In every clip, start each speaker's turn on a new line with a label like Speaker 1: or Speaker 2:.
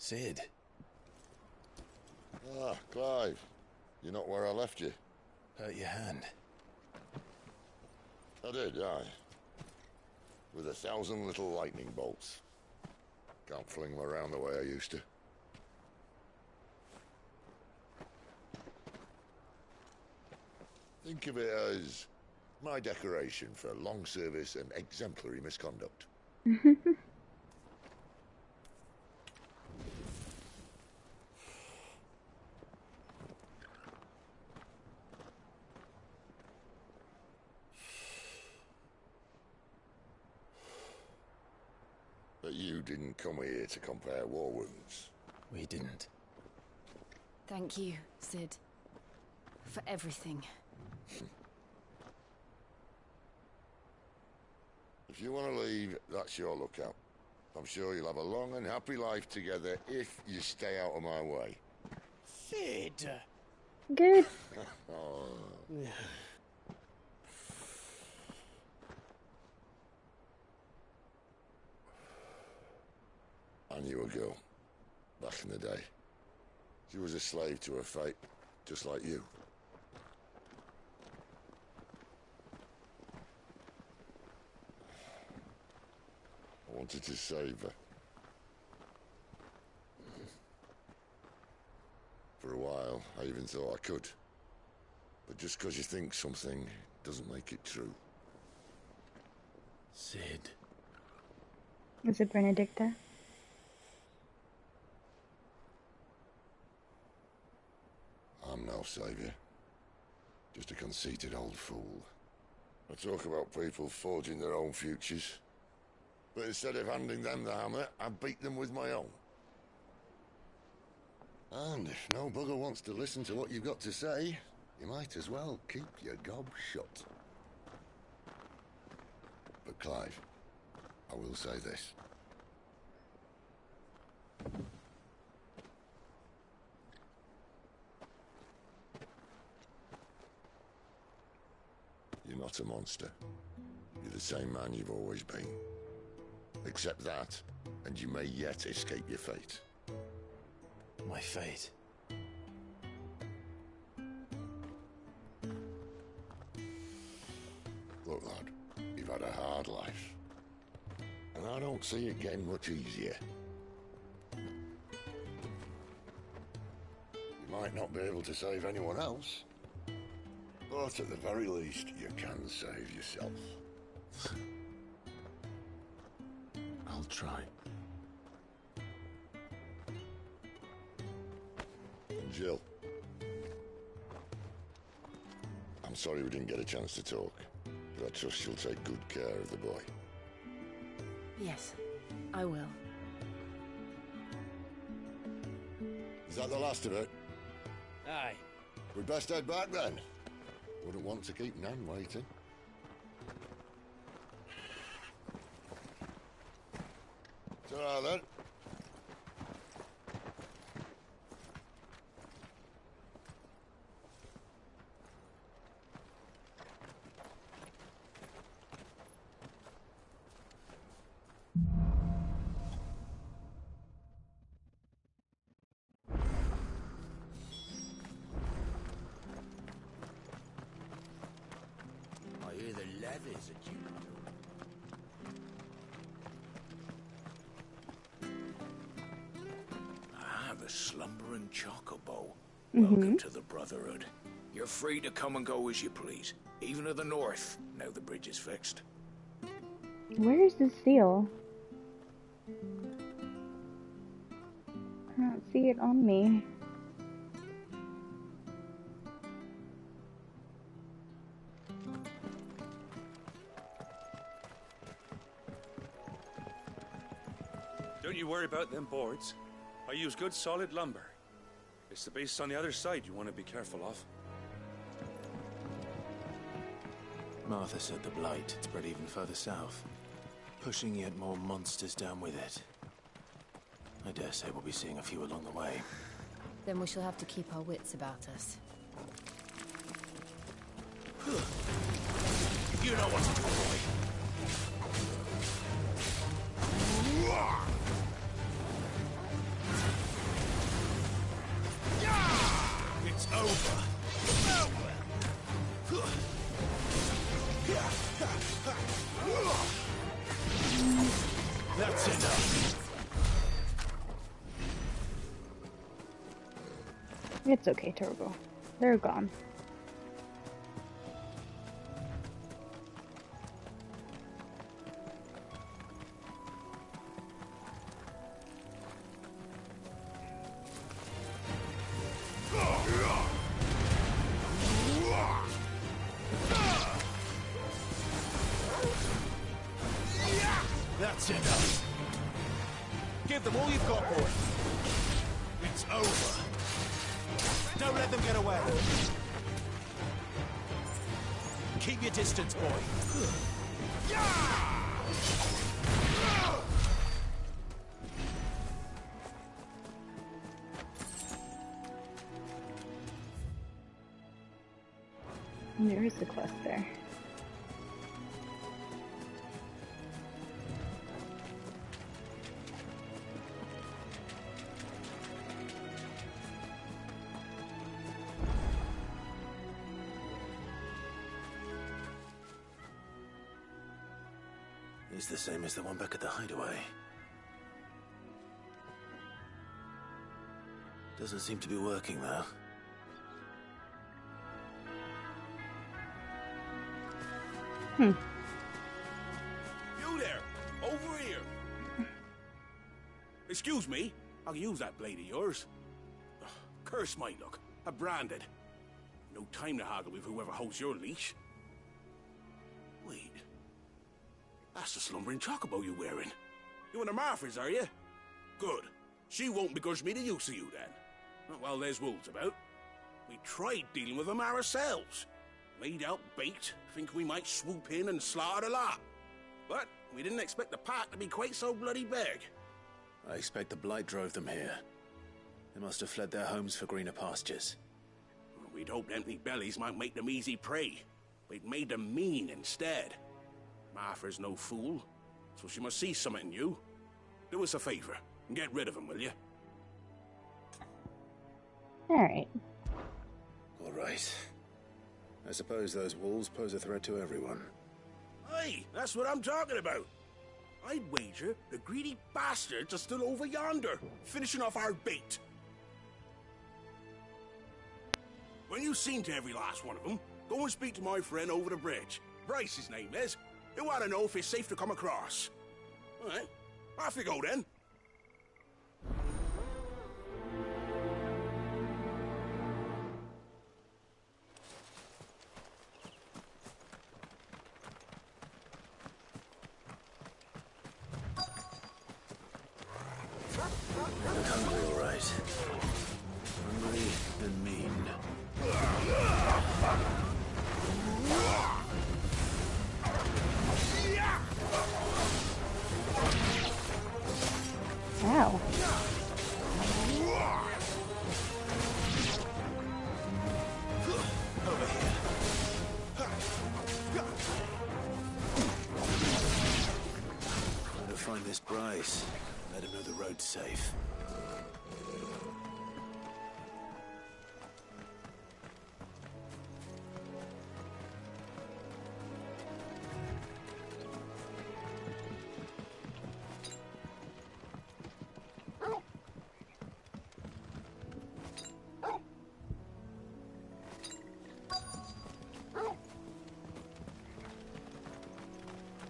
Speaker 1: Sid.
Speaker 2: Ah, Clive. You're not where I left you.
Speaker 1: Hurt your hand.
Speaker 2: I did, aye. With 1,000 little lightning bolts. Can't fling them around the way I used to. Think of it as my decoration for long service and exemplary misconduct. But you didn't come here to compare war wounds.
Speaker 1: We didn't.
Speaker 3: Thank you, Sid. For everything.
Speaker 2: If you want to leave, that's your lookout. I'm sure you'll have a long and happy life together if you stay out of my way.
Speaker 4: Sid!
Speaker 5: Good.
Speaker 2: Oh. I knew a girl, back in the day. She was a slave to her fate, just like you. I wanted to save her. For a while, I even thought I could. But just because you think something doesn't make it true.
Speaker 1: Sid.
Speaker 5: Was it Benedicta?
Speaker 2: I'm no savior. Just a conceited old fool. I talk about people forging their own futures. But instead of handing them the hammer, I beat them with my own. And if no bugger wants to listen to what you've got to say, you might as well keep your gob shut. But Clive, I will say this. You're not a monster. You're the same man you've always been. Accept that, and you may yet escape your fate.
Speaker 1: My fate.
Speaker 2: Look, lad, you've had a hard life. And I don't see it getting much easier. You might not be able to save anyone else, but at the very least, you can save yourself.
Speaker 1: I'll try.
Speaker 2: And Jill, I'm sorry we didn't get a chance to talk, but I trust you'll take good care of the boy.
Speaker 3: Yes, I will.
Speaker 2: Is that the last of it?
Speaker 4: Aye.
Speaker 2: We'd best head back then. Wouldn't want to keep Nan waiting. Ta-ra then.
Speaker 4: I hear the levies at you. The slumbering chocobo. Welcome to the Brotherhood. You're free to come and go as you please, even to the north, now the bridge is fixed.
Speaker 5: Where is the seal? I don't see it on me.
Speaker 6: Don't you worry about them boards. I use good solid lumber. It's the beasts on the other side you want to be careful of.
Speaker 1: Martha said the blight had spread even further south, pushing yet more monsters down with it. I dare say we'll be seeing a few along the way.
Speaker 3: Then we shall have to keep our wits about us.
Speaker 4: You know what's to avoid.
Speaker 1: That's enough.
Speaker 5: It's okay, Turbo. They're gone.
Speaker 1: That's enough. Give them all you've got, boy. It's over. Don't let them get away. Keep your distance, boy.
Speaker 5: There is the quest there.
Speaker 1: It's the same as the one back at the hideaway. Doesn't seem to be working, though.
Speaker 4: You there! Over here! Excuse me, I can use that blade of yours. Ugh, curse my luck. I'm branded. No time to haggle with whoever holds your leash. Wait. That's the slumbering chocobo you're wearing. You and the Marthas, are you? Good. She won't begrudge me the use of you, then. Well, there's wolves about. We tried dealing with them ourselves. Laid out bait, think we might swoop in and slaughter the lot. But we didn't expect the pack to be quite so bloody big.
Speaker 1: I expect the blight drove them here. They must have fled their homes for greener pastures.
Speaker 4: We'd hoped empty bellies might make them easy prey. We'd made them mean instead. Martha's no fool, so she must see something in you. Do us a favor and get rid of them, will you?
Speaker 5: Alright.
Speaker 1: All right. I suppose those wolves pose a threat to everyone.
Speaker 4: Aye, that's what I'm talking about. I'd wager the greedy bastards are still over yonder, finishing off our bait. When you've seen to every last one of them, go and speak to my friend over the bridge. Bryce, his name is. He'll want to know if it's safe to come across. All right, off you go then.
Speaker 1: They're hungry, all right. Hungry and mean.
Speaker 5: Wow.
Speaker 1: Over here. Gotta find this Bryce. Let him know the road's safe.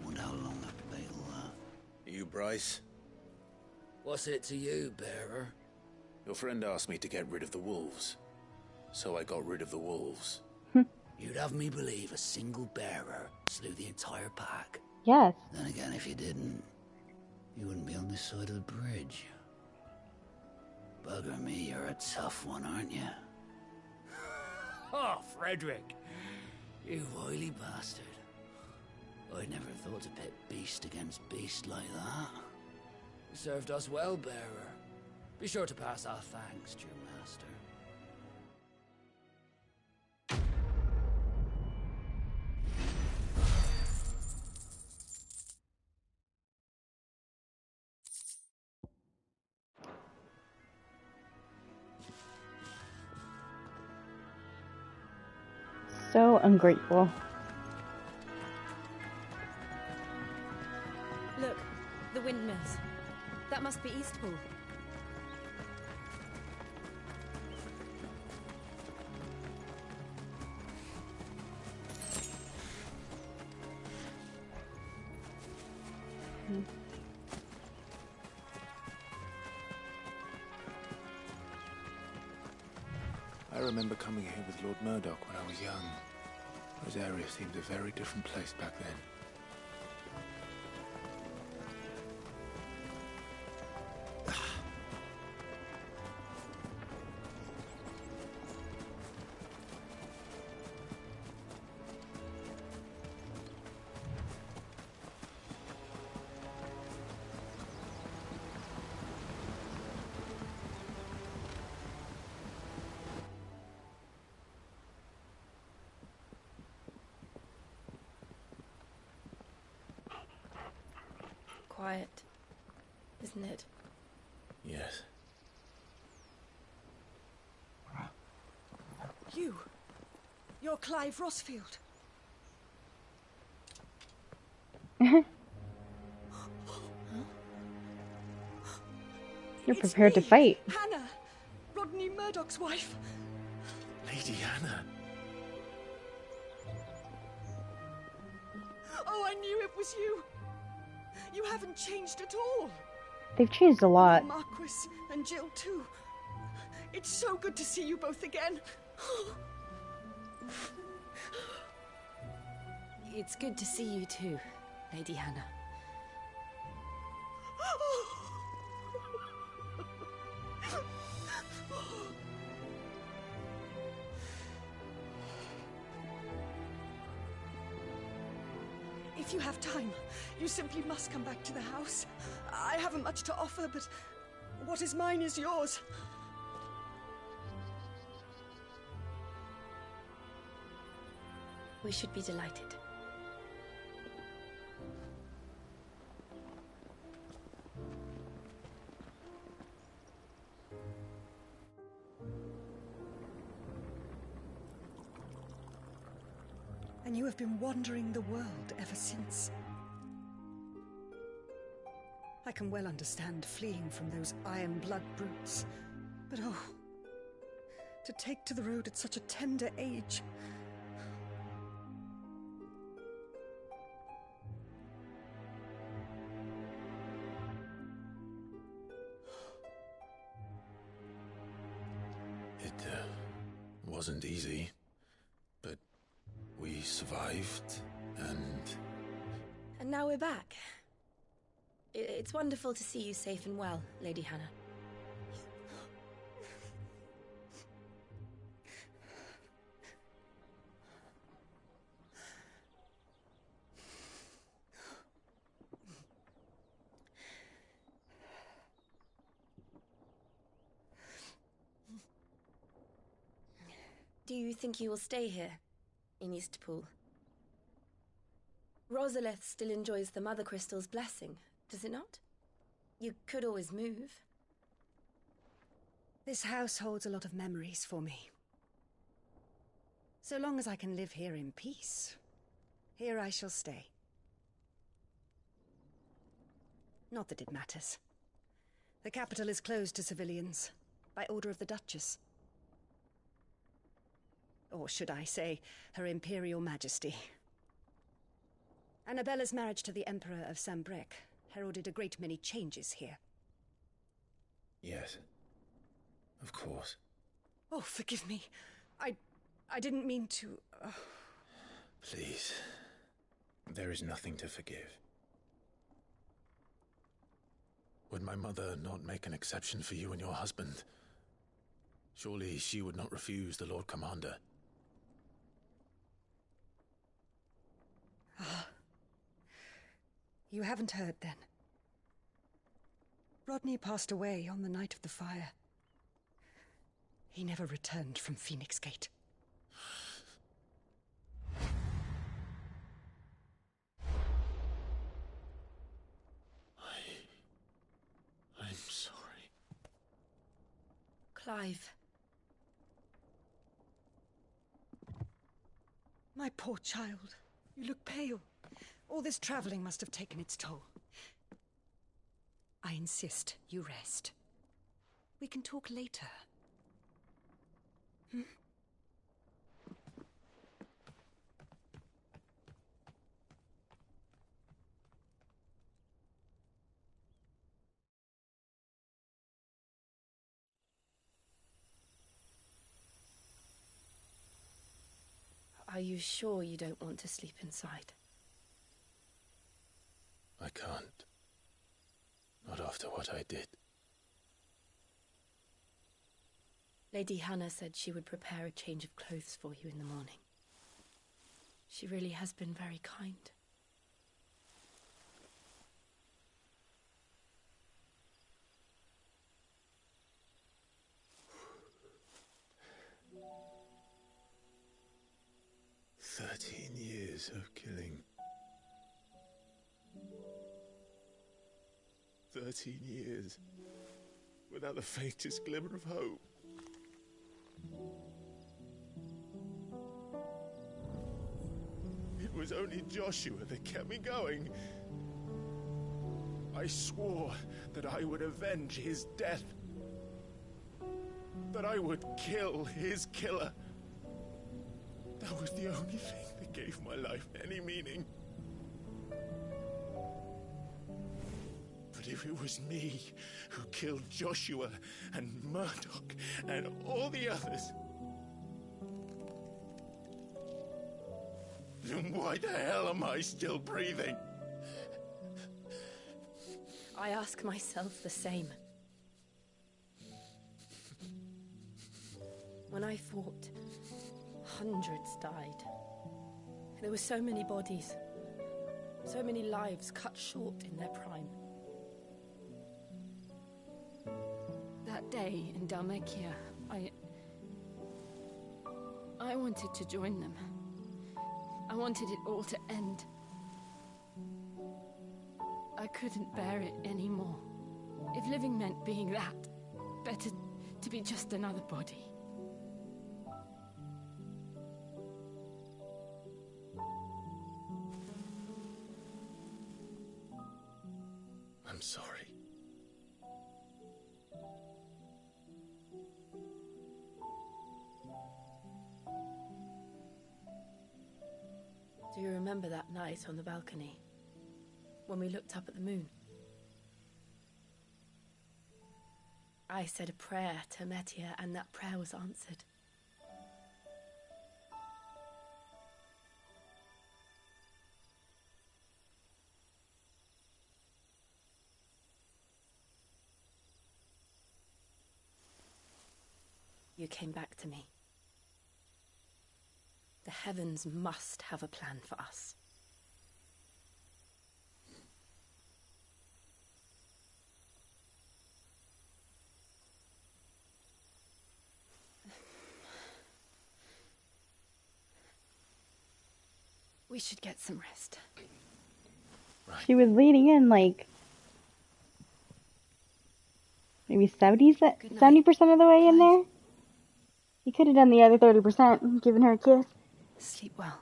Speaker 7: Wonder how long that bait will last.
Speaker 1: You, Bryce?
Speaker 7: What's it to you, bearer?
Speaker 1: Your friend asked me to get rid of the wolves. So I got rid of the wolves.
Speaker 7: You'd have me believe a single bearer slew the entire pack.
Speaker 5: Yes.
Speaker 7: Then again, if you didn't, you wouldn't be on this side of the bridge. Bugger me, you're a tough one, aren't you? Oh, Frederick. You wily bastard. I'd never thought to pit beast against beast like that. You served us well, bearer. Be sure to pass our thanks to your master.
Speaker 5: So ungrateful.
Speaker 3: Look, the windmills. That must be Eastpool.
Speaker 1: I remember coming here with Lord Murdoch when I was young. Rosaria seemed a very different place back then.
Speaker 3: Quiet, isn't it?
Speaker 1: Yes.
Speaker 8: You're Clive Rossfield.
Speaker 5: You're prepared to fight.
Speaker 8: Hannah, Rodney Murdoch's wife.
Speaker 1: Lady Hannah.
Speaker 8: Oh, I knew it was you. You haven't changed at all.
Speaker 5: They've changed a lot.
Speaker 8: Marquis and Jill too. It's so good to see you both again.
Speaker 3: It's good to see you too, Lady Hannah.
Speaker 8: If you have time, you simply must come back to the house. I haven't much to offer, but what is mine is yours.
Speaker 3: We should be delighted.
Speaker 8: And you have been wandering the world ever since. I can well understand fleeing from those iron blood brutes. But oh, to take to the road at such a tender age.
Speaker 1: It wasn't easy, but we survived, and...
Speaker 3: And now we're back. It's wonderful to see you safe and well, Lady Hannah. Do you think you will stay here, in Eastpool? Rosalith still enjoys the Mother Crystal's blessing, does it not? You could always move.
Speaker 8: This house holds a lot of memories for me. So long as I can live here in peace, here I shall stay. Not that it matters. The capital is closed to civilians, by order of the Duchess. Or should I say, Her Imperial Majesty. Annabella's marriage to the Emperor of Sambrec heralded a great many changes here.
Speaker 1: Yes. Of course.
Speaker 8: Oh, forgive me. I didn't mean to...
Speaker 1: Please. There is nothing to forgive. Would my mother not make an exception for you and your husband? Surely she would not refuse the Lord Commander.
Speaker 8: You haven't heard, then. Rodney passed away on the night of the fire. He never returned from Phoenix Gate.
Speaker 1: I'm sorry.
Speaker 3: Clive.
Speaker 8: My poor child. You look pale. All this traveling must have taken its toll. insist you rest. We can talk later. Hmm?
Speaker 3: Are you sure you don't want to sleep inside?
Speaker 1: I can't. Not after what I did.
Speaker 3: Lady Hannah said she would prepare a change of clothes for you in the morning. She really has been very kind.
Speaker 1: Years of killing. 13 years without the faintest glimmer of hope. It was only Joshua that kept me going. I swore that I would avenge his death. That I would kill his killer. That was the only thing that gave my life any meaning. But if it was me who killed Joshua and Murdoch and all the others, then why the hell am I still breathing?
Speaker 3: I ask myself the same. When I fought, hundreds died. There were so many bodies, so many lives cut short in their prime. That day in Dalmekia, I wanted to join them. I wanted it all to end. I couldn't bear it anymore. If living meant being that, better to be just another body.
Speaker 1: I'm sorry.
Speaker 3: Do you remember that night on the balcony, when we looked up at the moon? I said a prayer to Metia, and that prayer was answered. You came back to me. The heavens must have a plan for us. We should get some rest.
Speaker 1: Right.
Speaker 5: She was leading in like maybe 70% of the way in there. He could have done the other 30% and given her a kiss.
Speaker 3: Sleep well.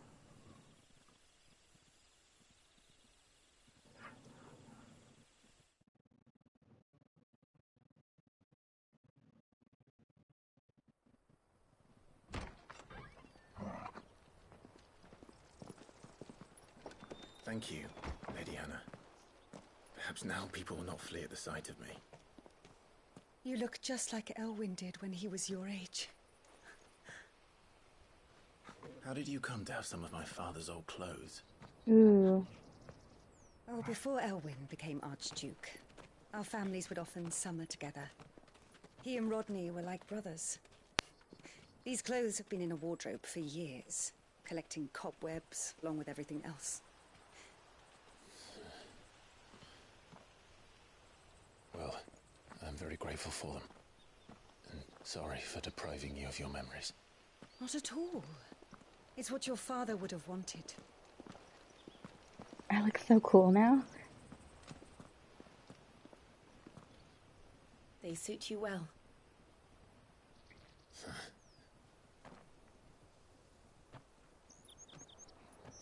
Speaker 1: Thank you, Lady Hannah. Perhaps now people will not flee at the sight of me.
Speaker 8: You look just like Elwyn did when he was your age.
Speaker 1: How did you come to have some of my father's old clothes?
Speaker 5: Ooh.
Speaker 8: Oh, before Elwyn became Archduke, our families would often summer together. He and Rodney were like brothers. These clothes have been in a wardrobe for years, collecting cobwebs along with everything else.
Speaker 1: Well, I'm very grateful for them. And sorry for depriving you of your memories.
Speaker 8: Not at all. It's what your father would have wanted.
Speaker 5: I look so cool now.
Speaker 3: They suit you well.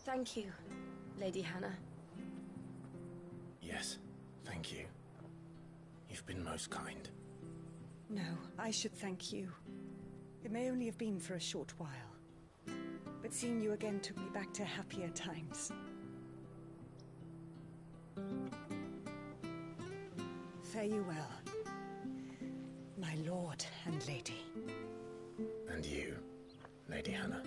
Speaker 3: Thank you, Lady Hannah.
Speaker 1: Yes, thank you. You've been most kind.
Speaker 8: No, I should thank you. It may only have been for a short while, but seeing you again took me back to happier times. Fare you well, my lord and lady.
Speaker 1: And you, Lady Hannah.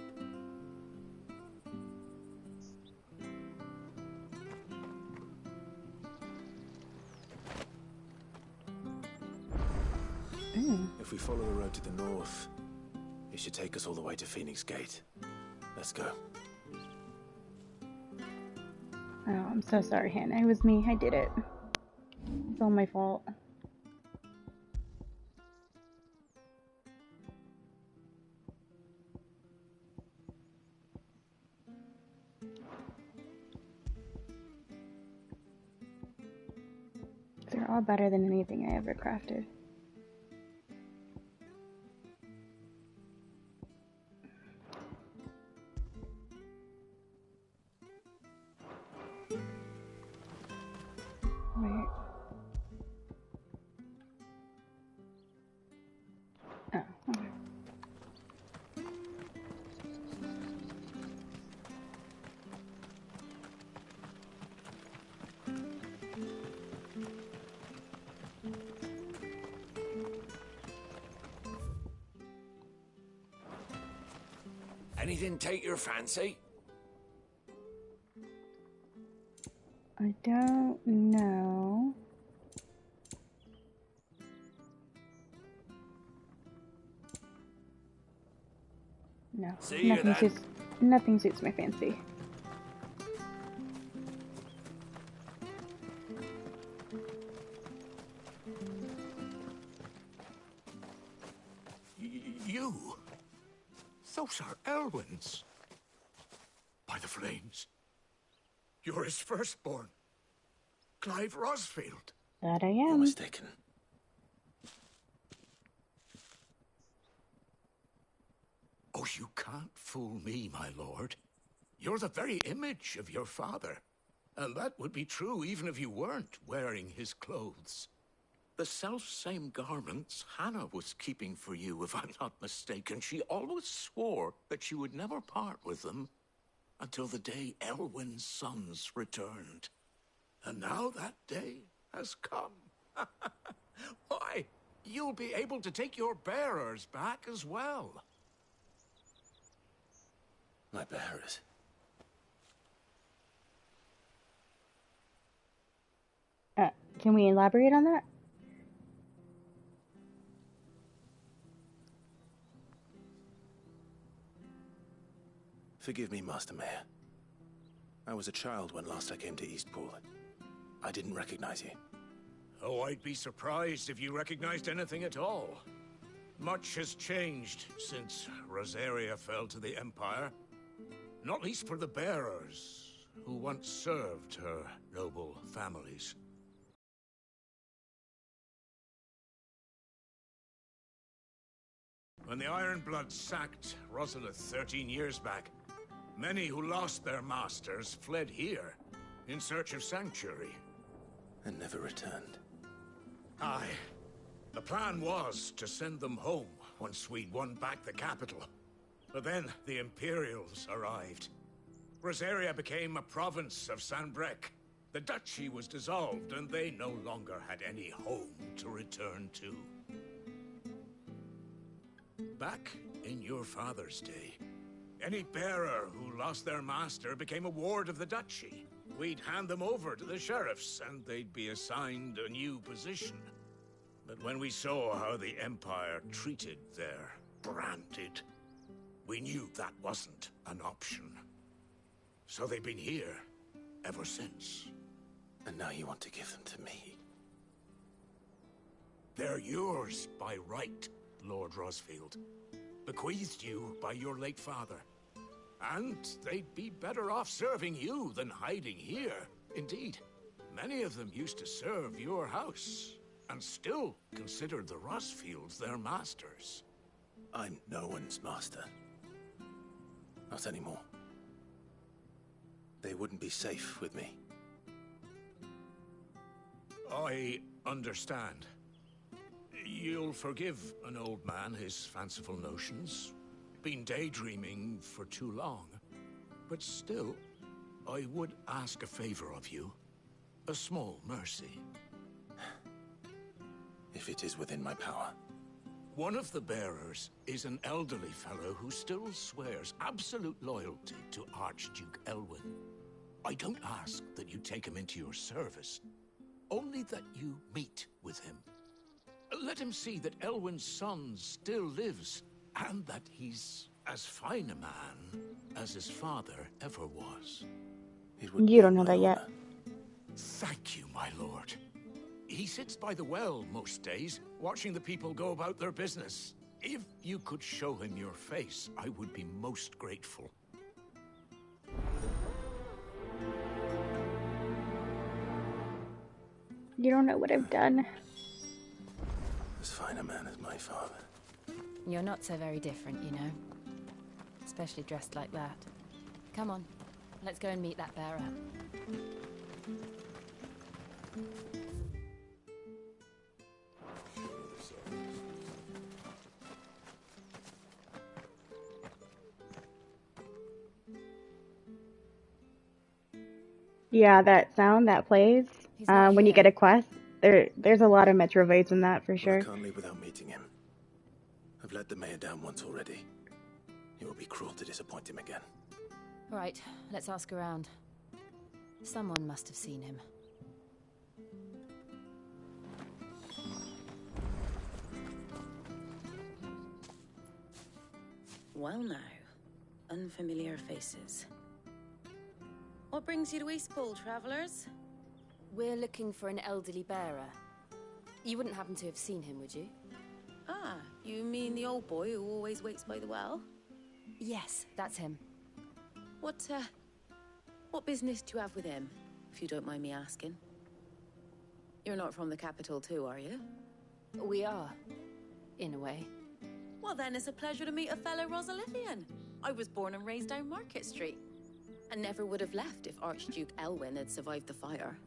Speaker 1: If we follow the road to the north, it should take us all the way to Phoenix Gate. Let's go.
Speaker 5: Oh, I'm so sorry, Hannah. It was me. I did it. It's all my fault. They're all better than anything I ever crafted. Wait. Oh, okay.
Speaker 7: Anything take your fancy?
Speaker 5: I don't know. No,
Speaker 7: See you then.
Speaker 5: Nothing suits my fancy.
Speaker 7: You? Those are Elwyn's. By the flames. You're his firstborn. Clive Rosfield.
Speaker 5: That I
Speaker 1: You're
Speaker 5: am.
Speaker 1: mistaken.
Speaker 7: Oh, you can't fool me, my lord. You're the very image of your father. And that would be true even if you weren't wearing his clothes. The self-same garments Hannah was keeping for you, if I'm not mistaken. She always swore that she would never part with them until the day Elwyn's sons returned. And now that day has come. Why, you'll be able to take your bearers back as well.
Speaker 1: My bearers.
Speaker 5: Can we elaborate on that?
Speaker 1: Forgive me, Master Mayor. I was a child when last I came to Eastpool. I didn't recognize you.
Speaker 7: Oh, I'd be surprised if you recognized anything at all. Much has changed since Rosaria fell to the Empire. Not least for the bearers, who once served her noble families. When the Ironbloods sacked Rosalith 13 years back, many who lost their masters fled here in search of sanctuary.
Speaker 1: And never returned.
Speaker 7: Aye. The plan was to send them home once we'd won back the capital. But then the Imperials arrived. Rosaria became a province of Sanbreque. The duchy was dissolved, and they no longer had any home to return to. Back in your father's day, any bearer who lost their master became a ward of the duchy. We'd hand them over to the sheriffs, and they'd be assigned a new position. But when we saw how the Empire treated their branded, we knew that wasn't an option. So they've been here ever since.
Speaker 1: And now you want to give them to me?
Speaker 7: They're yours by right, Lord Rosfield. Bequeathed you by your late father. And they'd be better off serving you than hiding here. Indeed, many of them used to serve your house, and still considered the Rosfields their masters.
Speaker 1: I'm no one's master. Not anymore. They wouldn't be safe with me.
Speaker 7: I understand.
Speaker 9: You'll forgive an old man his fanciful notions. Been daydreaming for too long. But still, I would ask a favor of you. A small mercy.
Speaker 1: If it is within my power.
Speaker 9: One of the bearers is an elderly fellow who still swears absolute loyalty to Archduke Elwyn. I don't ask that you take him into your service, only that you meet with him. Let him see that Elwyn's son still lives, and that he's as fine a man as his father ever was.
Speaker 5: You don't know that yet.
Speaker 9: Thank you, my lord. He sits by the well most days, watching the people go about their business. If you could show him your face, I would be most grateful.
Speaker 5: You don't know what I've done.
Speaker 1: As fine a man as my father.
Speaker 3: You're not so very different, you know. Especially dressed like that. Come on, let's go and meet that bearer.
Speaker 5: Yeah, that sound that plays when you get a quest. There's a lot of Metrovids in that for sure.
Speaker 1: I can't leave without meeting him. I've let the mayor down once already. It will be cruel to disappoint him again.
Speaker 3: Right, let's ask around. Someone must have seen him.
Speaker 10: Well now, unfamiliar faces. What brings you to Eastpool, travellers?
Speaker 3: We're looking for an elderly bearer. You wouldn't happen to have seen him, would you?
Speaker 10: Ah, you mean the old boy who always waits by the well?
Speaker 3: Yes, that's him.
Speaker 10: What business do you have with him, if you don't mind me asking? You're not from the capital too, are you?
Speaker 3: We are, in a way.
Speaker 10: Well then, it's a pleasure to meet a fellow Rosalifian. I was born and raised down Market Street. And never would have left if Archduke Elwyn had survived the fire.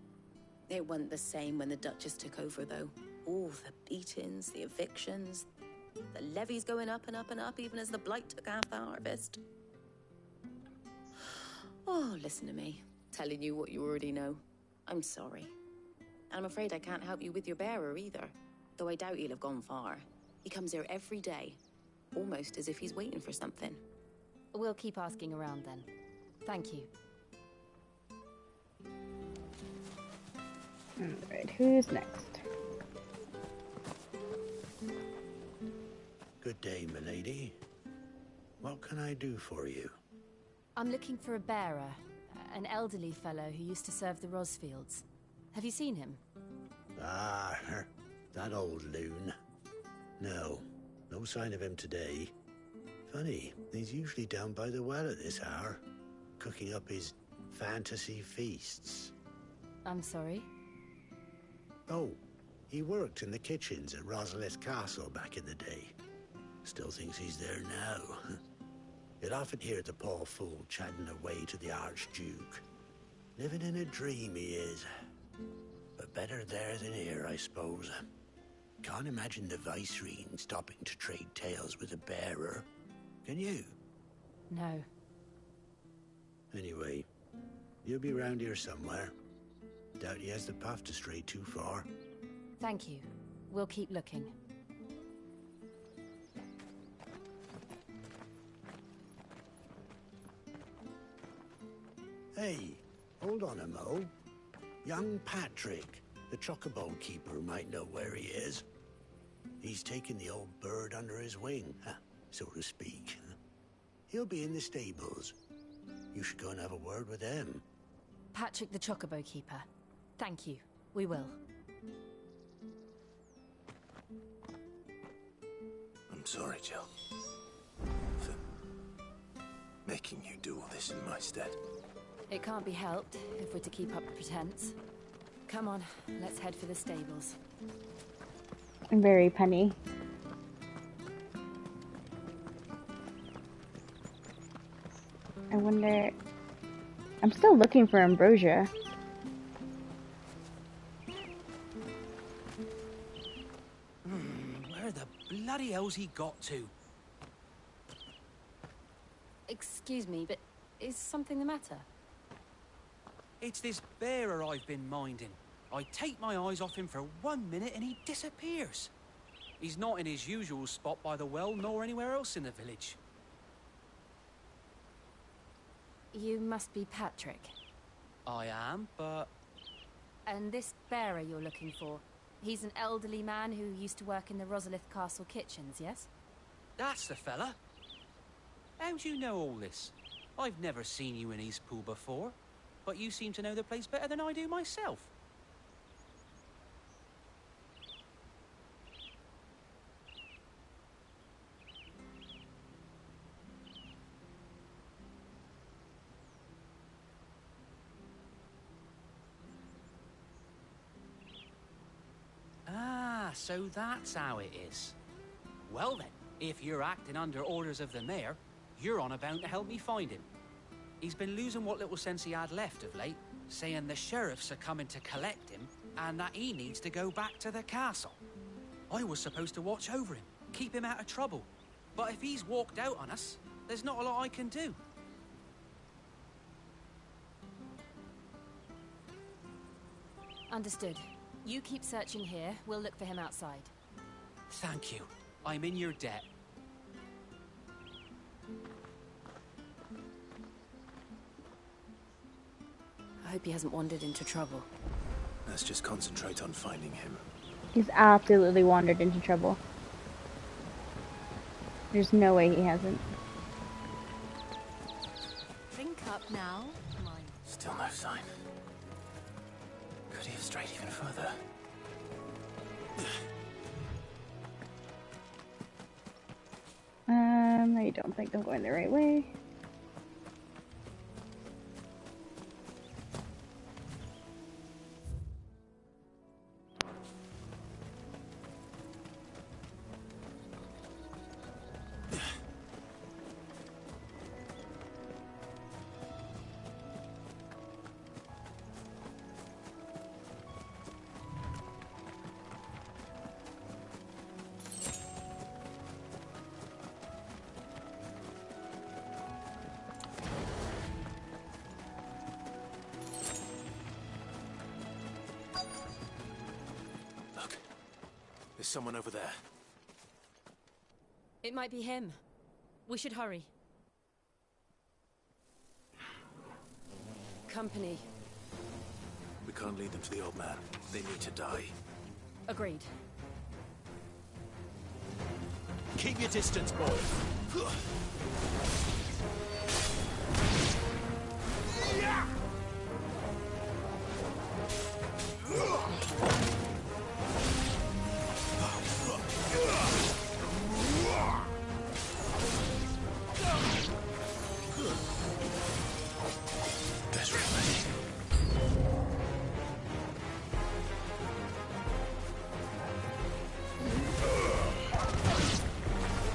Speaker 10: It wasn't the same when the Duchess took over, though. All the beatings, the evictions, the levies going up and up and up, even as the blight took half the harvest. Oh, listen to me, telling you what you already know. I'm sorry. And I'm afraid I can't help you with your bearer either, though I doubt he'll have gone far. He comes here every day, almost as if he's waiting for something.
Speaker 3: We'll keep asking around then. Thank you.
Speaker 5: Alright, who's next?
Speaker 7: Good day, milady. What can I do for you?
Speaker 3: I'm looking for a bearer, an elderly fellow who used to serve the Rosfields. Have you seen him?
Speaker 7: Ah, that old loon. No sign of him today. Funny, he's usually down by the well at this hour, cooking up his fantasy feasts.
Speaker 3: I'm sorry?
Speaker 7: Oh, he worked in the kitchens at Rosalith Castle back in the day. Still thinks he's there now. You'd often hear the poor fool chatting away to the Archduke. Living in a dream he is. But better there than here, I suppose. Can't imagine the Viceroy stopping to trade tales with a bearer. Can you?
Speaker 3: No.
Speaker 7: Anyway, he'll be round here somewhere. Doubt he has the puff to stray too far.
Speaker 3: Thank you. We'll keep looking.
Speaker 7: Hey, hold on a mo. Young Patrick, the chocobo keeper, might know where he is. He's taken the old bird under his wing, so to speak. He'll be in the stables. You should go and have a word with him.
Speaker 3: Patrick the chocobo keeper. Thank you. We will.
Speaker 1: I'm sorry, Jill. For making you do all this in my stead.
Speaker 3: It can't be helped if we're to keep up the pretense. Come on, let's head for the stables.
Speaker 5: I'm very punny. I wonder... I'm still looking for Ambrosia.
Speaker 11: bloody hell's he got to?
Speaker 12: Excuse me, but is something the matter?
Speaker 11: It's this bearer I've been minding. I take my eyes off him for 1 minute and he disappears. He's not in his usual spot by the well, nor anywhere else in the village.
Speaker 12: You must be Patrick.
Speaker 11: I am, but...
Speaker 12: And this bearer you're looking for, he's an elderly man who used to work in the Rosalith Castle kitchens, yes?
Speaker 11: That's the fella. How do you know all this? I've never seen you in Eastpool before, but you seem to know the place better than I do myself. So that's how it is. Well then, if you're acting under orders of the mayor, you're on about to help me find him. He's been losing what little sense he had left of late, saying the sheriffs are coming to collect him and that he needs to go back to the castle. I was supposed to watch over him, keep him out of trouble. But if he's walked out on us, there's not a lot I can do.
Speaker 12: Understood. You keep searching here, we'll look for him outside.
Speaker 11: Thank you. I'm in your debt.
Speaker 12: I hope he hasn't wandered into trouble.
Speaker 1: Let's just concentrate on finding him.
Speaker 5: He's absolutely wandered into trouble. There's no way he hasn't.
Speaker 12: Drink up now. Mine.
Speaker 1: Still no sign. Could he have strayed even further?
Speaker 5: I don't think I'm going the right way.
Speaker 1: There's someone over there.
Speaker 12: It might be him. We should hurry. Company.
Speaker 1: We can't lead them to the old man. They need to die.
Speaker 12: Agreed.
Speaker 1: Keep your distance, boy.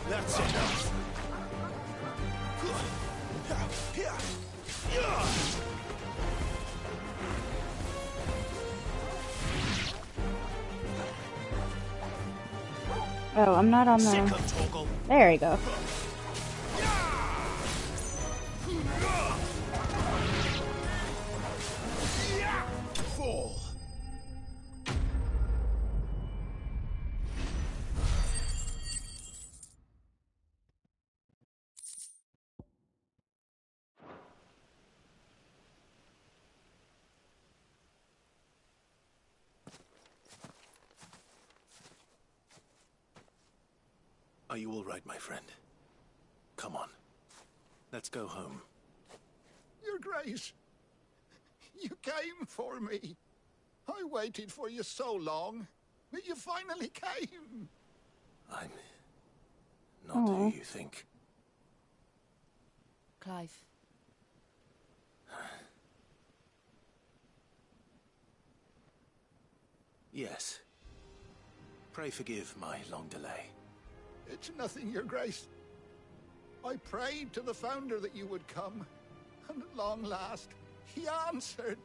Speaker 1: That's enough.
Speaker 5: Oh, I'm not on the... There we go.
Speaker 1: Fall. Are you all right, my friend? Come on. Let's go home.
Speaker 13: Your Grace, you came for me. I waited for you so long, but you finally came.
Speaker 1: I'm not who you think.
Speaker 12: Clive.
Speaker 1: Yes. Pray forgive my long delay.
Speaker 13: It's nothing, Your Grace. I prayed to the Founder that you would come, and at long last, he answered.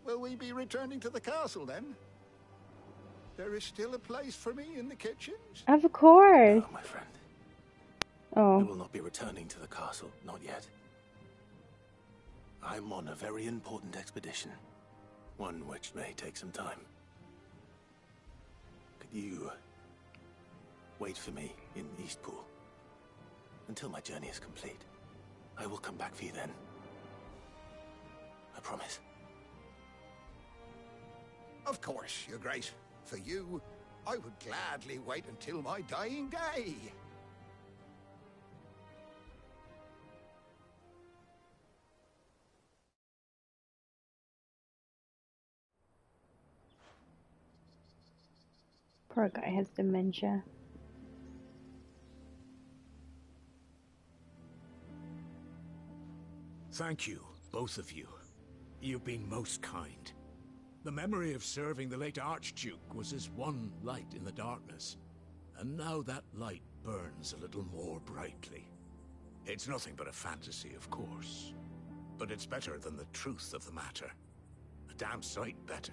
Speaker 13: Will we be returning to the castle, then? there is still a place for me in the kitchens?
Speaker 5: Of course.
Speaker 1: No, my friend.
Speaker 5: Oh.
Speaker 1: I will not be returning to the castle, not yet. I'm on a very important expedition. One which may take some time. Could you wait for me in Eastpool until my journey is complete? I will come back for you then. I promise.
Speaker 13: Of course, Your Grace. For you, I would gladly wait until my dying day.
Speaker 5: Poor guy has dementia.
Speaker 9: Thank you, both of you. You've been most kind. The memory of serving the late Archduke was as one light in the darkness, and now that light burns a little more brightly. It's nothing but a fantasy, of course, but it's better than the truth of the matter. A damn sight better.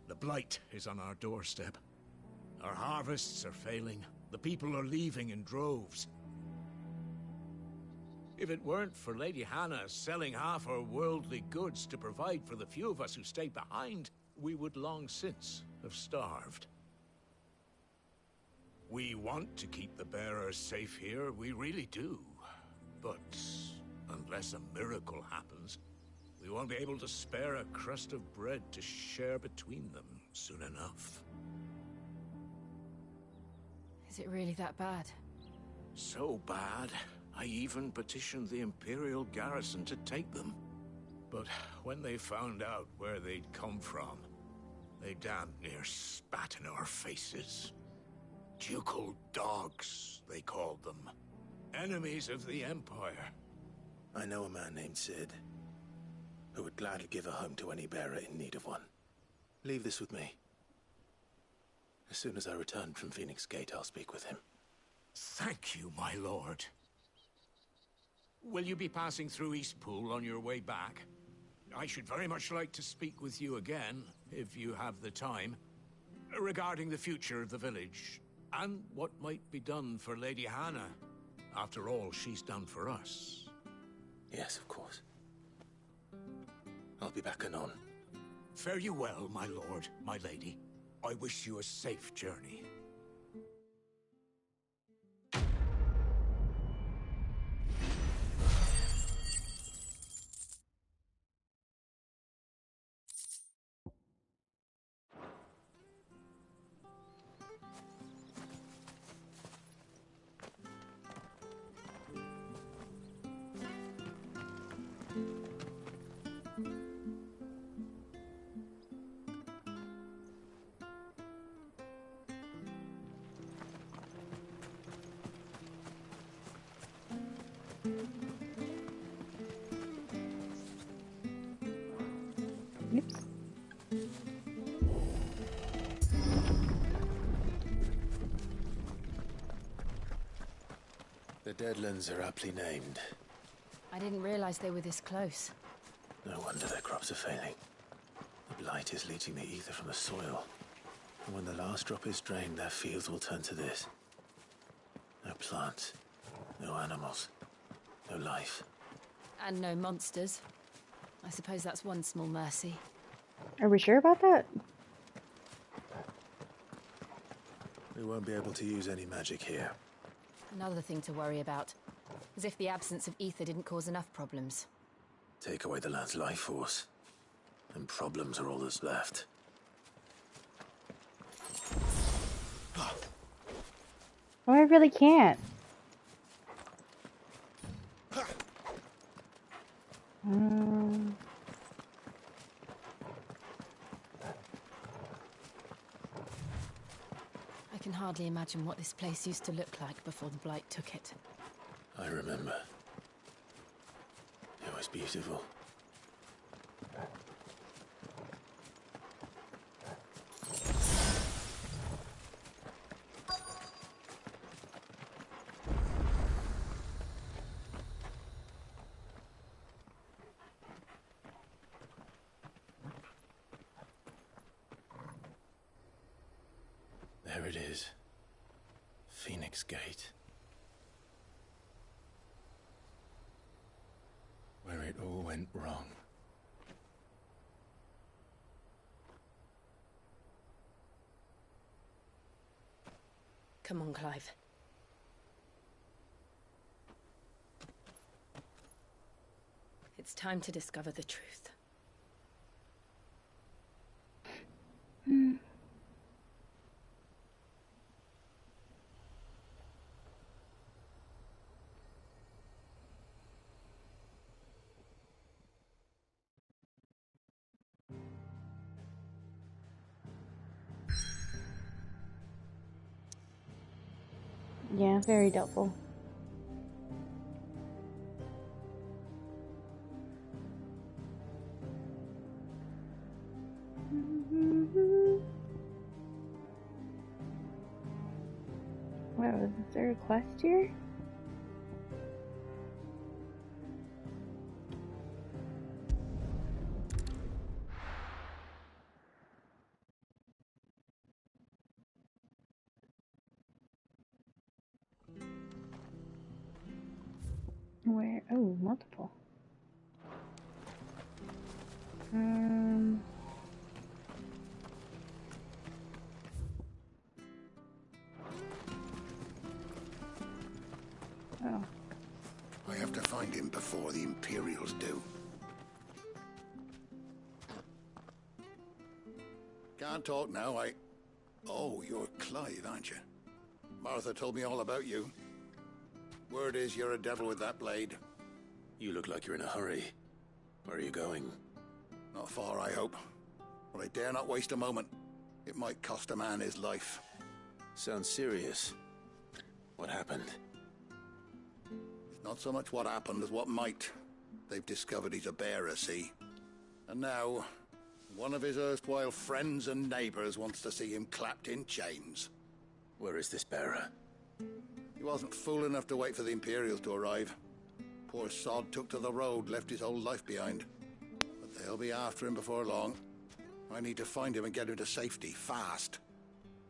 Speaker 9: The blight is on our doorstep. Our harvests are failing. The people are leaving in droves. If it weren't for Lady Hannah selling half her worldly goods to provide for the few of us who stayed behind, we would long since have starved. We want to keep the bearers safe here, we really do. But unless a miracle happens, we won't be able to spare a crust of bread to share between them soon enough.
Speaker 12: Is it really that bad?
Speaker 9: So bad, I even petitioned the Imperial garrison to take them. But when they found out where they'd come from, they damn near spat in our faces. Ducal dogs, they called them. Enemies of the Empire.
Speaker 1: I know a man named Sid, who would gladly give a home to any bearer in need of one. Leave this with me. As soon as I return from Phoenix Gate, I'll speak with him.
Speaker 9: Thank you, my lord. Will you be passing through Eastpool on your way back? I should very much like to speak with you again, if you have the time, regarding the future of the village, and what might be done for Lady Hannah. After all she's done for us.
Speaker 1: Yes, of course. I'll be back anon.
Speaker 9: Fare you well, my lord, my lady. I wish you a safe journey.
Speaker 5: Oops.
Speaker 1: The Deadlands are aptly named.
Speaker 12: I didn't realize they were this close.
Speaker 1: No wonder their crops are failing. The blight is leaching the ether from the soil. And when the last drop is drained, their fields will turn to this. No plants, no animals, no life.
Speaker 12: And no monsters. I suppose that's one small mercy.
Speaker 5: Are we sure about that?
Speaker 1: We won't be able to use any magic here.
Speaker 12: Another thing to worry about. As if the absence of ether didn't cause enough problems.
Speaker 1: Take away the land's life force, and problems are all that's left.
Speaker 5: Oh, I really can't.
Speaker 12: I can hardly imagine what this place used to look like before the blight took it.
Speaker 1: I remember. It was beautiful. There it is. Phoenix Gate. Where it all went wrong.
Speaker 3: Come on, Clive. It's time to discover the truth.
Speaker 5: Yeah, very doubtful. Wow, is there a quest here? Where? Oh, multiple. Oh.
Speaker 13: I have to find him before the Imperials do. Can't talk now, Oh, you're Clive, aren't you? Martha told me all about you. Word is you're a devil with that blade.
Speaker 1: You look like you're in a hurry. Where are you going?
Speaker 13: Not far, I hope. But I dare not waste a moment. It might cost a man his life.
Speaker 1: Sounds serious. What happened?
Speaker 13: It's not so much what happened as what might. They've discovered he's a bearer, see? And now, one of his erstwhile friends and neighbors wants to see him clapped in chains.
Speaker 1: Where is this bearer?
Speaker 13: He wasn't fool enough to wait for the Imperials to arrive. Poor sod took to the road, left his whole life behind. But they'll be after him before long. I need to find him and get him to safety, fast.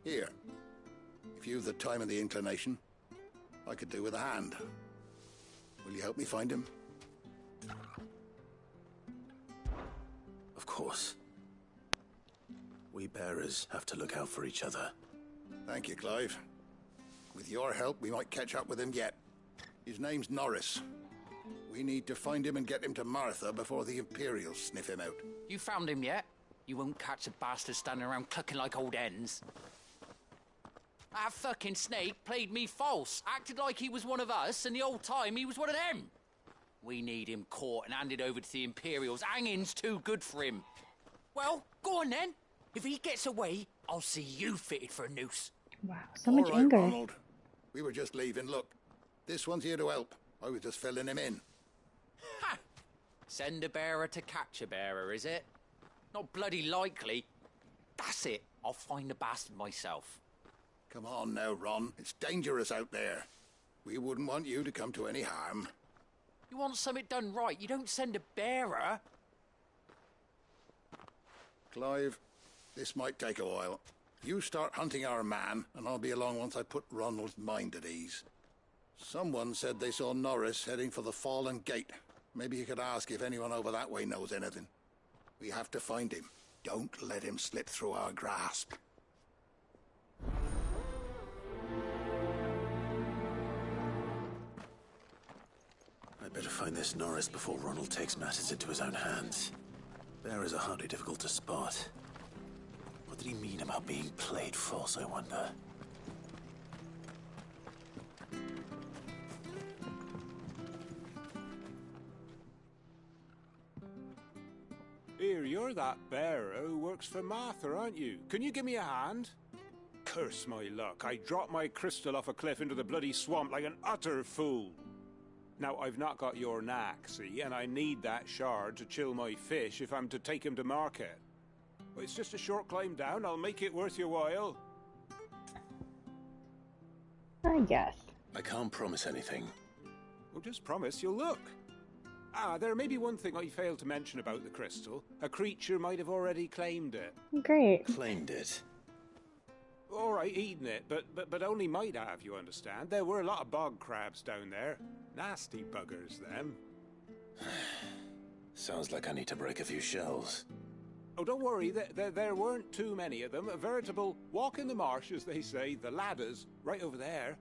Speaker 13: Here, if you've the time and the inclination, I could do with a hand. Will you help me find him?
Speaker 1: Of course. We bearers have to look out for each other.
Speaker 13: Thank you, Clive. With your help, we might catch up with him yet. His name's Norris. We need to find him and get him to Martha before the Imperials sniff him out.
Speaker 11: You found him yet? You won't catch a bastard standing around clucking like old hens. That fucking snake played me false, acted like he was one of us, and the whole time he was one of them. We need him caught and handed over to the Imperials. Hanging's too good for him. Well, go on then. If he gets away, I'll see you fitted for a noose.
Speaker 5: Wow, so much anger.
Speaker 13: Ronald. We were just leaving. Look, this one's here to help. I was just filling him in.
Speaker 11: Ha! Send a bearer to catch a bearer, is it? Not bloody likely. That's it. I'll find the bastard myself.
Speaker 13: Come on now, Ron. It's dangerous out there. We wouldn't want you to come to any harm.
Speaker 11: You want something done right, you don't send a bearer.
Speaker 13: Clive, this might take a while. You start hunting our man, and I'll be along once I put Ronald's mind at ease. Someone said they saw Norris heading for the Fallen Gate. Maybe you could ask if anyone over that way knows anything. We have to find him. Don't let him slip through our grasp.
Speaker 1: I'd better find this Norris before Ronald takes matters into his own hands. Bearers are hardly difficult to spot. What did he mean about being played false, I wonder?
Speaker 4: Here, you're that bearer who works for Martha, aren't you? Can you give me a hand? Curse my luck. I dropped my crystal off a cliff into the bloody swamp like an utter fool. Now, I've not got your knack, see, and I need that shard to chill my fish if I'm to take him to market. Well, it's just a short climb down. I'll make it worth your while.
Speaker 5: I guess.
Speaker 1: I can't promise anything.
Speaker 4: Well, just promise you'll look. Ah, there may be one thing I failed to mention about the crystal. A creature might have already claimed it.
Speaker 5: Great.
Speaker 1: Claimed it?
Speaker 14: all right eating it, but only might have, you understand. There were a lot of bog crabs down there. Nasty buggers, them.
Speaker 1: Sounds like I need to break a few shells.
Speaker 14: Oh, don't worry, there weren't too many of them. A veritable walk in the marsh, as they say, the ladders, right over there.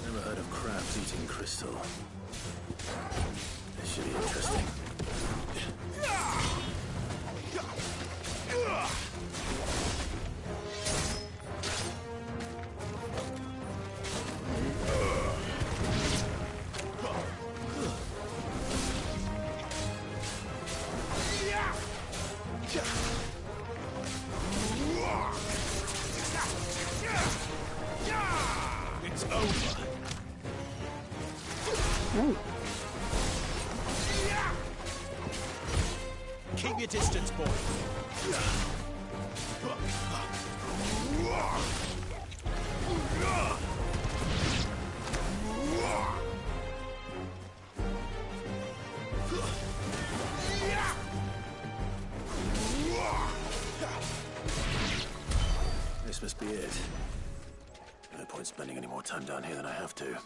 Speaker 1: Never heard of crabs eating crystal. This should be interesting.
Speaker 4: It's over.
Speaker 15: Keep your distance, boy.
Speaker 1: This must be it. No point spending any more time down here than I have to.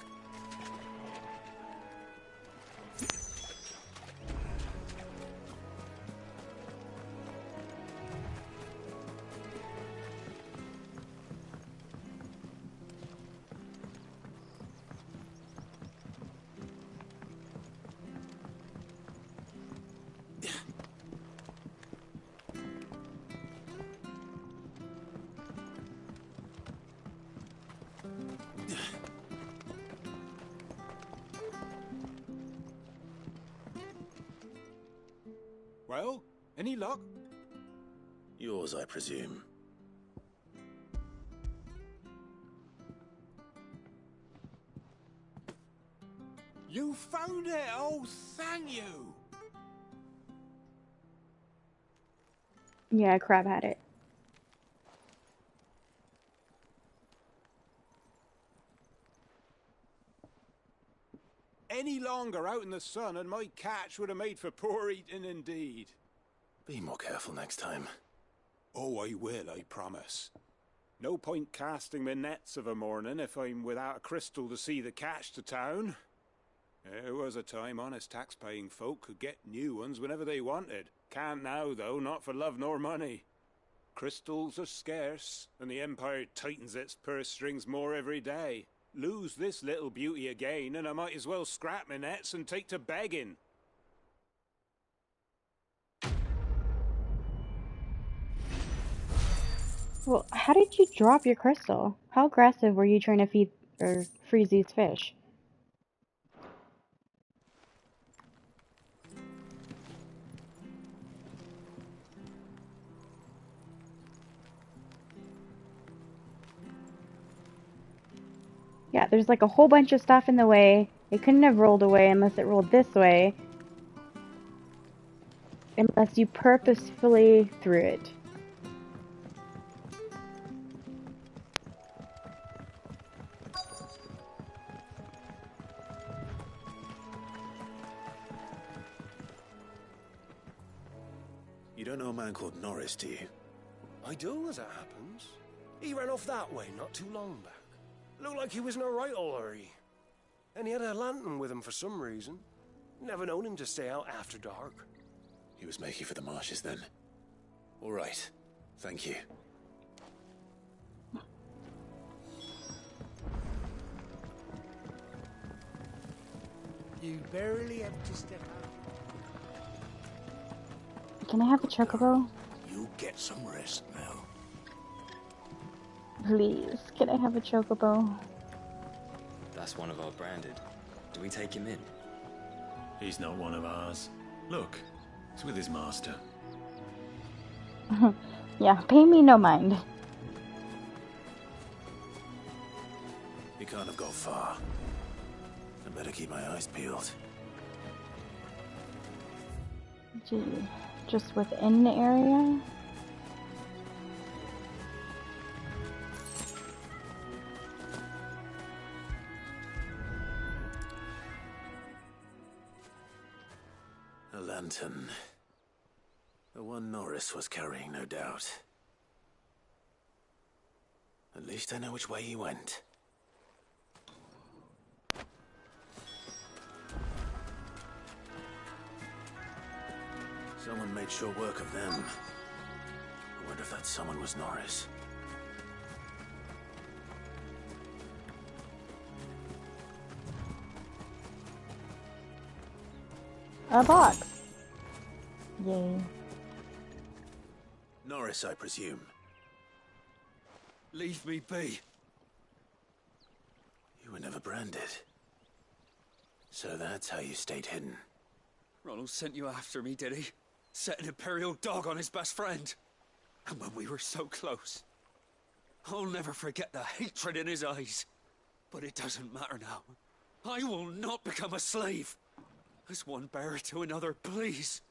Speaker 14: Well, any luck?
Speaker 1: Yours, I presume.
Speaker 14: You found it! Oh, thank you!
Speaker 5: Yeah, Crab had it.
Speaker 14: Any longer out in the sun and my catch would have made for poor eating indeed.
Speaker 1: Be more careful next time.
Speaker 14: Oh, I will, I promise. No point casting my nets of a morning if I'm without a crystal to see the catch to town. There was a time honest tax-paying folk could get new ones whenever they wanted. Can't now, though, not for love nor money. Crystals are scarce, and the Empire tightens its purse strings more every day. Lose this little beauty again, and I might as well scrap my nets and take to begging.
Speaker 5: Well, how did you drop your crystal? How aggressive were you trying to feed or freeze these fish? Yeah, there's like a whole bunch of stuff in the way. It couldn't have rolled away unless it rolled this way. Unless you purposefully threw it.
Speaker 1: You don't know a man called Norris, do you?
Speaker 15: I do, as it happens. He ran off that way not too long back. Looked like he was in a right old hurry. And he had a lantern with him for some reason. Never known him to stay out after dark.
Speaker 1: He was making for the marshes then. All right. Thank you.
Speaker 15: You barely have to step out.
Speaker 5: Can I have a chocobo?
Speaker 9: You get some rest now.
Speaker 5: Please, can I have a chocobo?
Speaker 16: That's one of our branded. Do we take him in?
Speaker 1: He's not one of ours. Look, he's with his master.
Speaker 5: Yeah, pay me no mind.
Speaker 1: He can't have gone far. I better keep my eyes peeled.
Speaker 5: Gee, just within the area?
Speaker 1: A lantern. The one Norris was carrying, no doubt. At least I know which way he went. Someone made sure work of them. I wonder if that someone was Norris.
Speaker 5: A box. Yay.
Speaker 1: Norris, I presume.
Speaker 6: Leave me be.
Speaker 1: You were never branded. So that's how you stayed hidden.
Speaker 6: Ronald sent you after me, did he? Set an Imperial dog on his best friend. And when we were so close. I'll never forget the hatred in his eyes. But it doesn't matter now. I will not become a slave. As one bearer to another, please.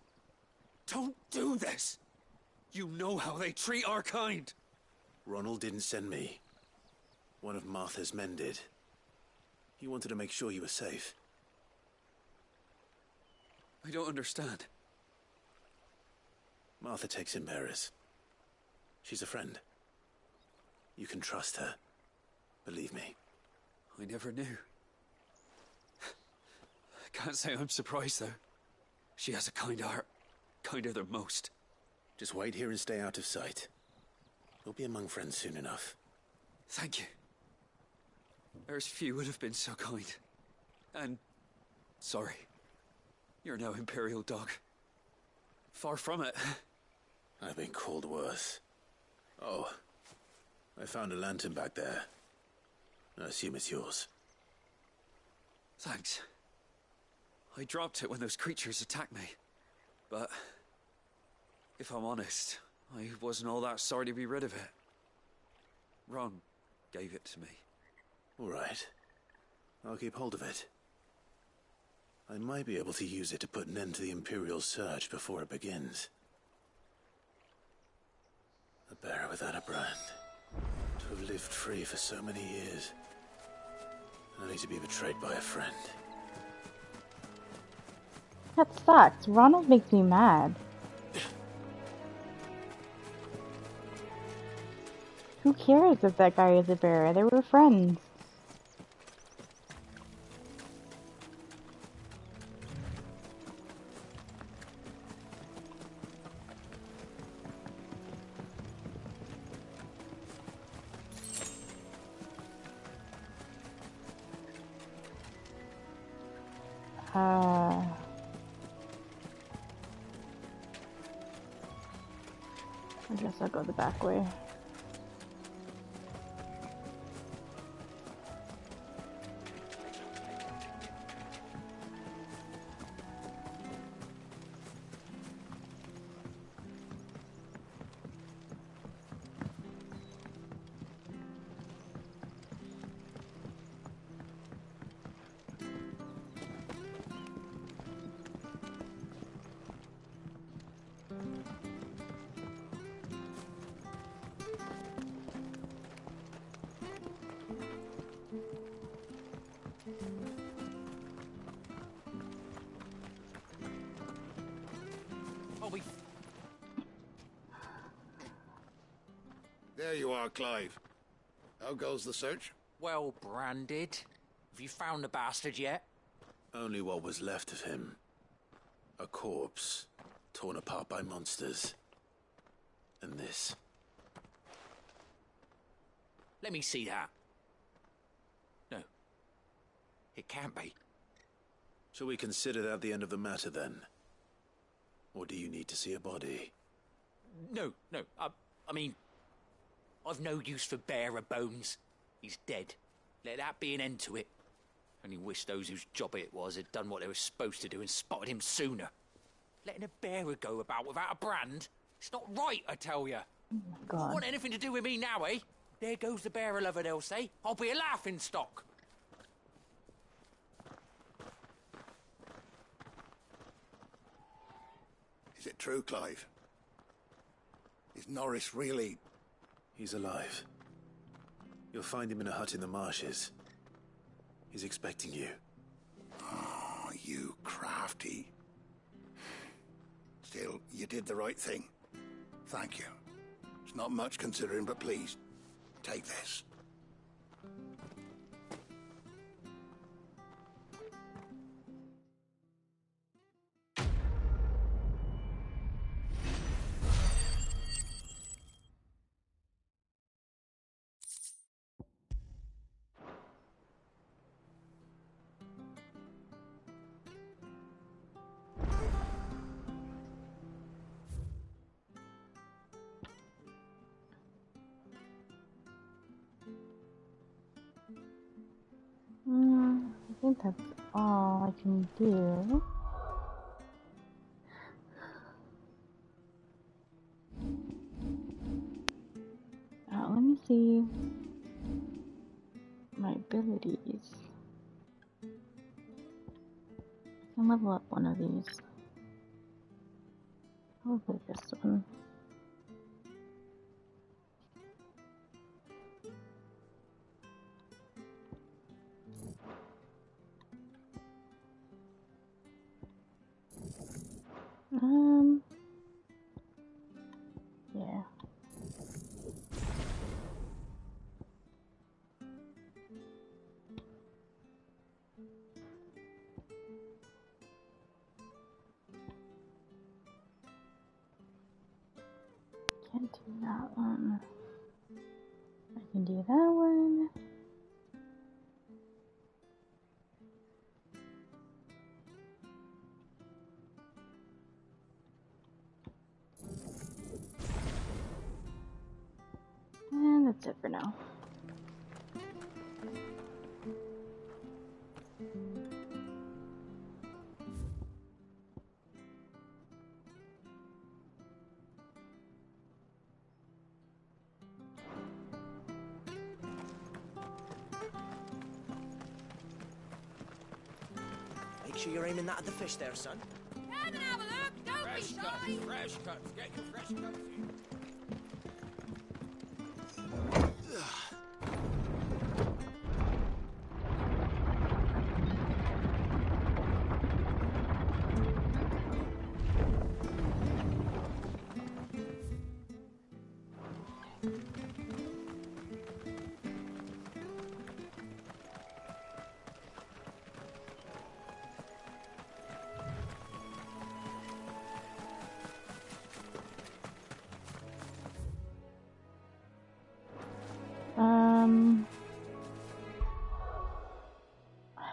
Speaker 6: Don't do this. You know how they treat our kind.
Speaker 1: Ronald didn't send me. One of Martha's men did. He wanted to make sure you were safe.
Speaker 6: I don't understand.
Speaker 1: Martha takes in bearers. She's a friend. You can trust her. Believe me.
Speaker 6: I never knew. I can't say I'm surprised, though. She has a kind heart. Kinder than most.
Speaker 1: Just wait here and stay out of sight. We'll be among friends soon enough.
Speaker 6: Thank you. There's few would have been so kind. And... sorry. You're no Imperial dog. Far from it.
Speaker 1: I've been called worse. Oh. I found a lantern back there. I assume it's yours.
Speaker 6: Thanks. I dropped it when those creatures attacked me. But... if I'm honest, I wasn't all that sorry to be rid of it. Ron gave it to me.
Speaker 1: All right. I'll keep hold of it. I might be able to use it to put an end to the Imperial search before it begins. A bearer without a brand. To have lived free for so many years. Only to be betrayed by a friend.
Speaker 5: That sucks. Ronald makes me mad. Who cares if that guy is a bearer? They were friends. I guess I'll go the back way.
Speaker 13: There you are, Clive. How goes the search?
Speaker 7: Well branded. Have you found the bastard yet?
Speaker 1: Only what was left of him. A corpse, torn apart by monsters. And this.
Speaker 7: Let me see that. No. It can't be.
Speaker 1: Shall we consider that the end of the matter, then? Or do you need to see a body?
Speaker 7: No. I mean... I've no use for bearer bones. He's dead. Let that be an end to it. Only wish those whose job it was had done what they were supposed to do and spotted him sooner. Letting a bearer go about without a brand?
Speaker 11: It's not right, I tell you.
Speaker 5: God.
Speaker 11: Don't want anything to do with me now, eh? There goes the bearer lover, they'll say. I'll be a laughing stock.
Speaker 13: Is it true, Clive? Is Norris really...
Speaker 1: He's alive. You'll find him in a hut in the marshes. He's expecting you.
Speaker 13: Oh, you crafty. Still, you did the right thing. Thank you. It's not much considering, but please, take this.
Speaker 5: I think that's all I can do. Let me see my abilities. I can level up one of these. Probably this one. Yeah. Can't do that one. I can do that one. And that's it for now.
Speaker 17: Make sure you're aiming that at the fish there, son.
Speaker 10: Come and have a look, don't
Speaker 9: Fresh
Speaker 10: be
Speaker 9: cuts,
Speaker 10: shy.
Speaker 9: fresh cuts. Get your fresh cuts here.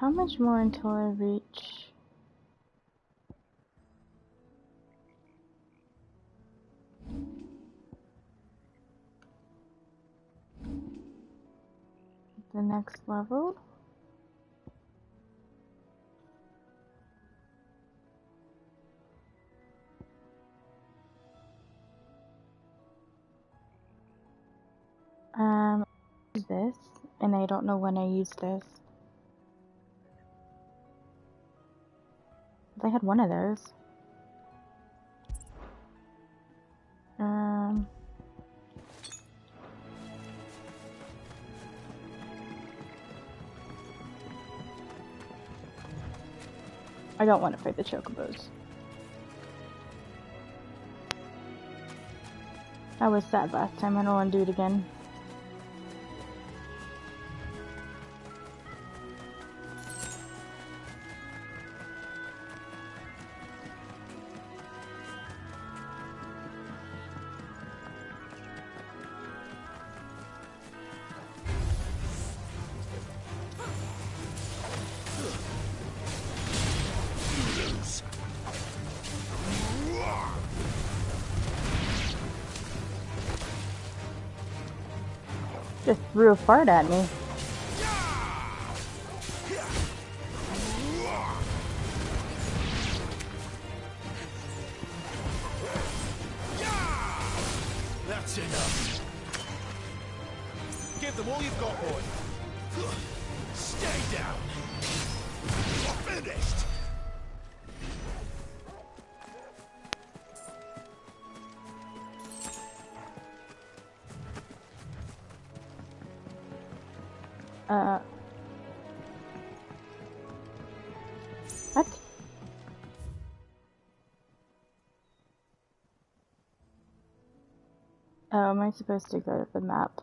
Speaker 5: How much more until I reach? The next level? Use this, and I don't know when I use this. I had one of those. I don't want to fight the chocobos. I was sad last time, I don't want to do it again. Just threw a fart at me.
Speaker 18: Give them all you've got, boy.
Speaker 9: Stay down! You're finished!
Speaker 5: What? Oh, am I supposed to go to the map?